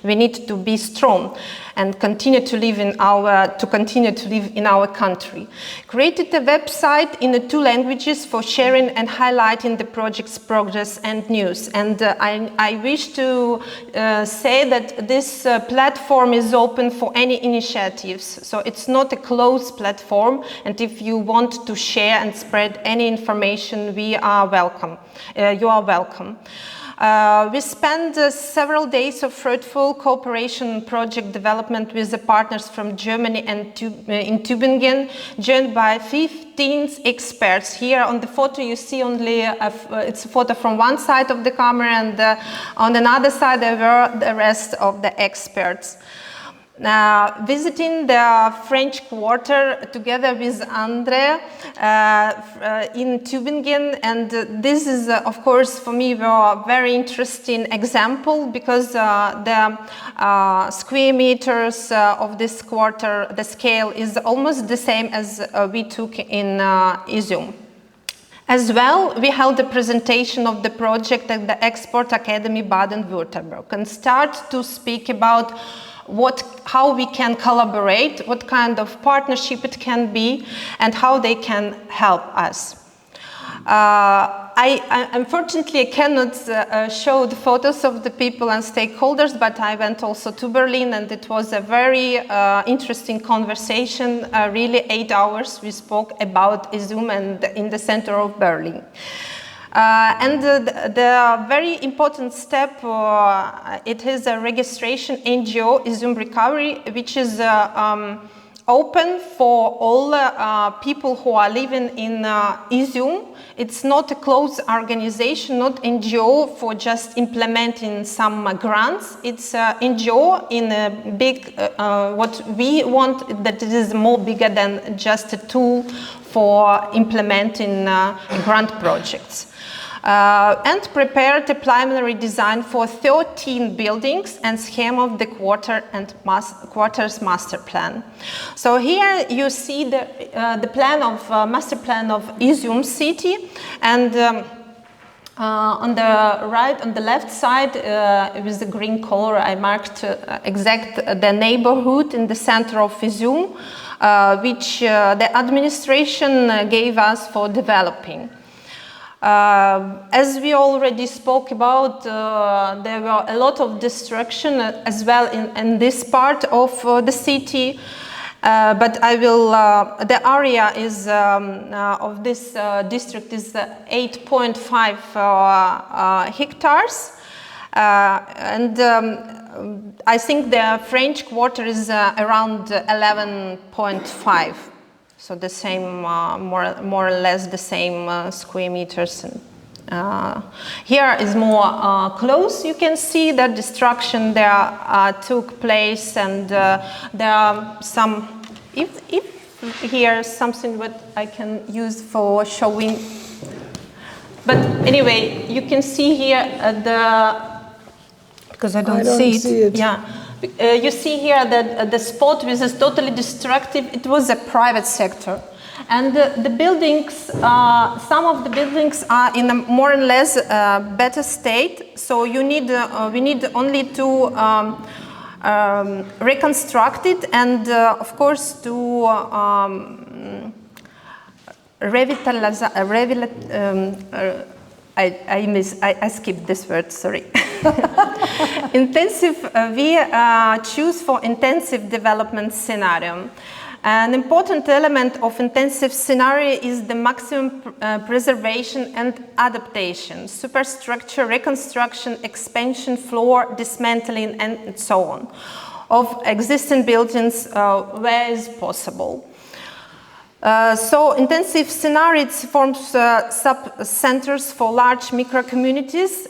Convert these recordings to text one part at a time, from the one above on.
We need to be strong and continue to live in our country. Created a website in the 2 languages for sharing and highlighting the project's progress and news. And I wish to say that this platform is open for any initiatives. So it's not a closed platform. And if you want to share and spread any information, we are welcome. You are welcome. We spent several days of fruitful cooperation and project development with the partners from Germany and in Tübingen, joined by 15 experts. Here on the photo you see only, it's a photo from one side of the camera, and on another side there were the rest of the experts. Visiting the French Quarter together with Andre in Tübingen, and this is of course for me a very interesting example, because the square meters of this quarter, the scale is almost the same as we took in Izyum. As well, we held a presentation of the project at the Export Academy Baden-Württemberg and start to speak about how we can collaborate, what kind of partnership it can be, and how they can help us. Unfortunately, I cannot show the photos of the people and stakeholders, but I went also to Berlin, and it was a very interesting conversation. Really 8 hours we spoke about Izyum and in the center of Berlin. And the very important step, it is a registration NGO Izyum Recovery, which is open for all people who are living in Izyum. It's not a closed organization, not NGO for just implementing some grants. It's NGO in a big, what we want, that it is more bigger than just a tool for implementing grant projects. And prepared a preliminary design for 13 buildings and scheme of the quarter's master plan. So here you see the plan of master plan of Izyum city, and on the left side with the green color I marked exact the neighborhood in the center of Izyum, which the administration gave us for developing. As we already spoke about, there were a lot of destruction as well in this part of the city, but I will, the area is of this district is 8.5 hectares, and I think the French Quarter is around 11.5. So the same, more or less the same square meters. Here is more close. You can see that destruction there took place, and there are some. If here something what I can use for showing. But anyway, you can see here because I don't see it. Yeah. You see here that the spot which is totally destructive, it was a private sector. And the buildings, some of the buildings are in a more or less better state. So you need, we need only to reconstruct it, and of course to I skipped this word, sorry. Intensive, we choose for intensive development scenario. An important element of intensive scenario is the maximum preservation and adaptation, superstructure, reconstruction, expansion, floor, dismantling, and so on, of existing buildings where is possible. So intensive scenario forms sub-centers for large micro-communities,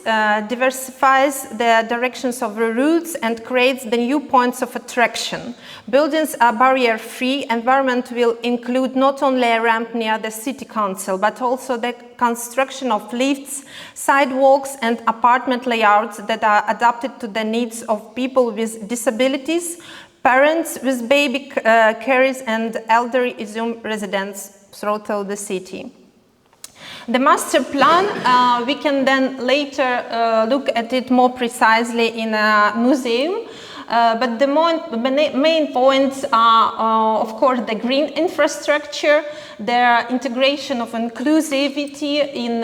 diversifies the directions of the routes, and creates the new points of attraction. Buildings are barrier-free. Environment will include not only a ramp near the city council, but also the construction of lifts, sidewalks, and apartment layouts that are adapted to the needs of people with disabilities, parents with baby carers, and elderly Izyum residents throughout the city. The master plan, we can then later look at it more precisely in a museum. But the main points are, of course, the green infrastructure, the integration of inclusivity in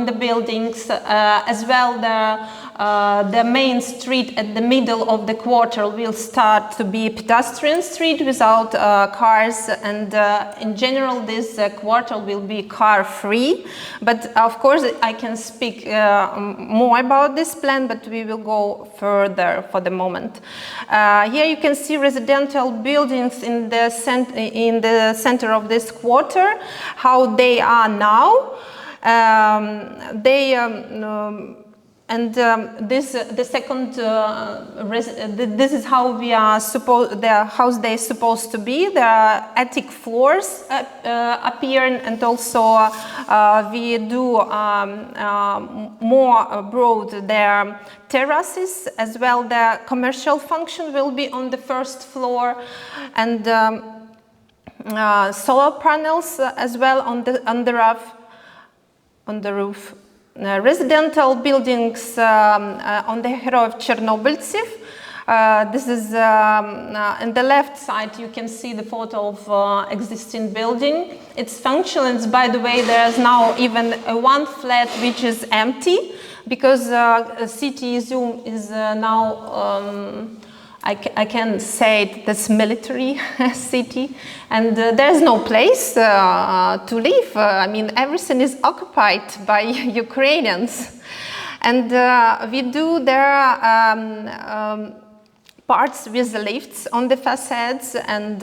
the buildings, as well the main street at the middle of the quarter will start to be a pedestrian street without cars, and in general this quarter will be car-free. But of course I can speak more about this plan, but we will go further for the moment. Here you can see residential buildings in the center of this quarter, how they are now. This is how we are the house they supposed to be. The attic floors appear, and also we do more broad their terraces as well. The commercial function will be on the first floor, and solar panels as well on the roof. Residential buildings on the Herov Chernobyltsev. This is on the left side. You can see the photo of existing building. Its functions, by the way, there is now even one flat which is empty, because city Izyum is now I can say this military city, and there's no place to live. I mean, everything is occupied by Ukrainians, and we do there parts with the lifts on the facades and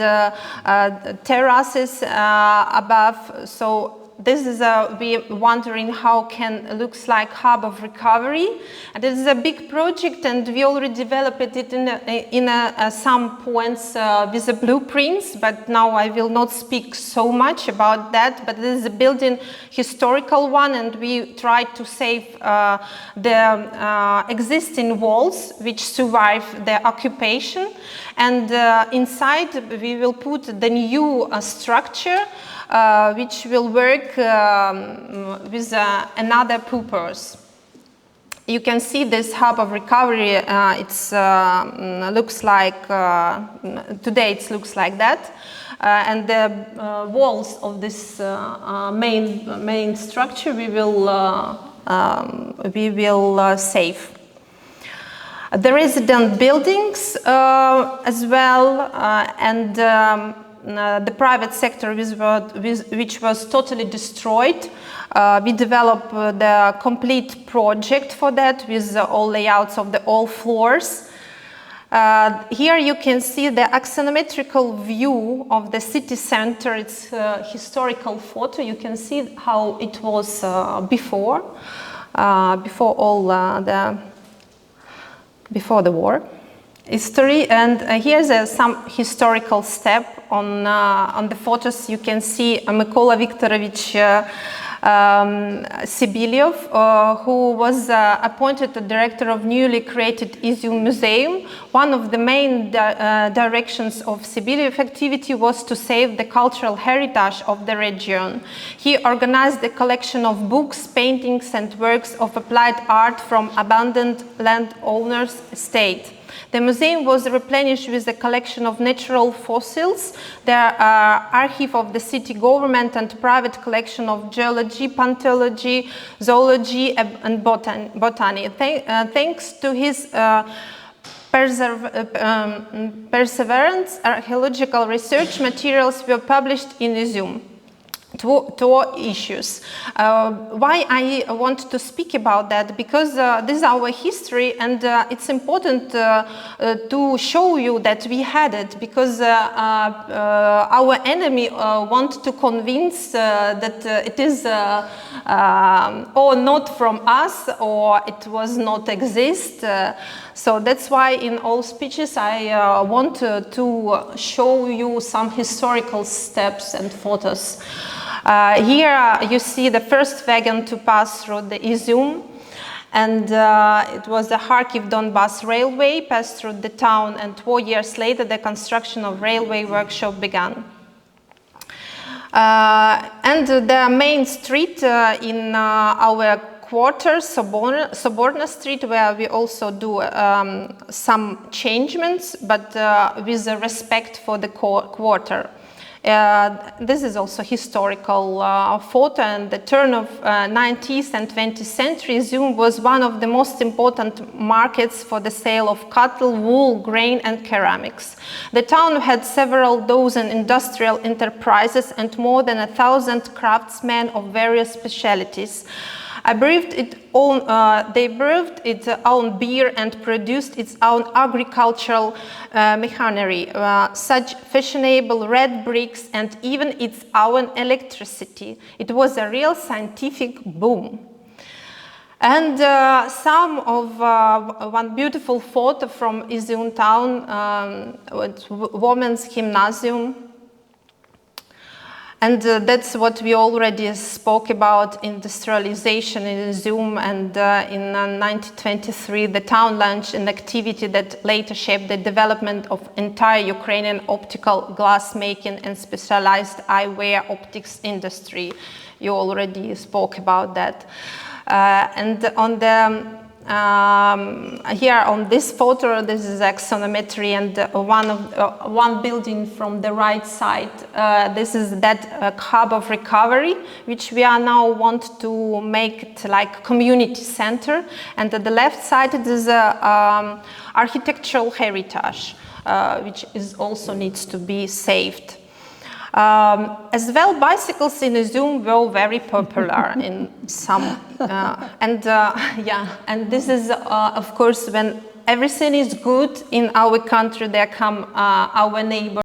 terraces above. So this is we wondering how can looks like hub of recovery. And this is a big project, and we already developed it in some points with the blueprints. But now I will not speak so much about that. But this is a building historical one, and we try to save the existing walls which survive the occupation. And inside we will put the new structure. Which will work with another purpose. You can see this hub of recovery. It's looks like today. It looks like that, and the walls of this main structure we will save. The resident buildings as well, and the private sector which was totally destroyed. We developed the complete project for that with all layouts of all floors. Here you can see the axonometrical view of the city center. It's a historical photo. You can see how it was before the war history. And here's some historical step on the photos. You can see Mykola Viktorovich Sibilyev, who was appointed the director of newly created Izyum Museum. One of the main directions of Sibilyev activity was to save the cultural heritage of the region. He organized a collection of books, paintings, and works of applied art from abandoned landowners' estate. The museum was replenished with a collection of natural fossils, the archive of the city government, and private collection of geology, paleontology, zoology, and botany. Thanks to his perseverance, archaeological research materials were published in Izyum. Two issues. Why I want to speak about that? Because this is our history, and it's important to show you that we had it, because our enemy want to convince that it is or not from us, or it was not exist. So that's why in all speeches I want to show you some historical steps and photos. Here you see the first wagon to pass through the Izyum, and it was the Kharkiv-Donbass railway passed through the town, and 4 years later the construction of railway workshop began. And the main street in our quarter, Soborna Street, where we also do some changements, but with respect for the quarter. This is also historical photo, and the turn of 19th and 20th century, Izyum was one of the most important markets for the sale of cattle, wool, grain and ceramics. The town had several dozen industrial enterprises and more than 1,000 craftsmen of various specialities. They brewed its own beer and produced its own agricultural machinery, such fashionable red bricks and even its own electricity. It was a real scientific boom. And one beautiful photo from Izyum town, women's gymnasium. And that's what we already spoke about, industrialization in Izyum, and in 1923 the town launched an activity that later shaped the development of entire Ukrainian optical glass making and specialized eyewear optics industry. You already spoke about that. And on the here on this photo, this is axonometry, and one building from the right side, this is that hub of recovery, which we are now want to make it like community center, and at the left side it is a architectural heritage, which is also needs to be saved. As well, bicycles in Izyum were very popular in some, and this is of course when everything is good in our country, there come our neighbors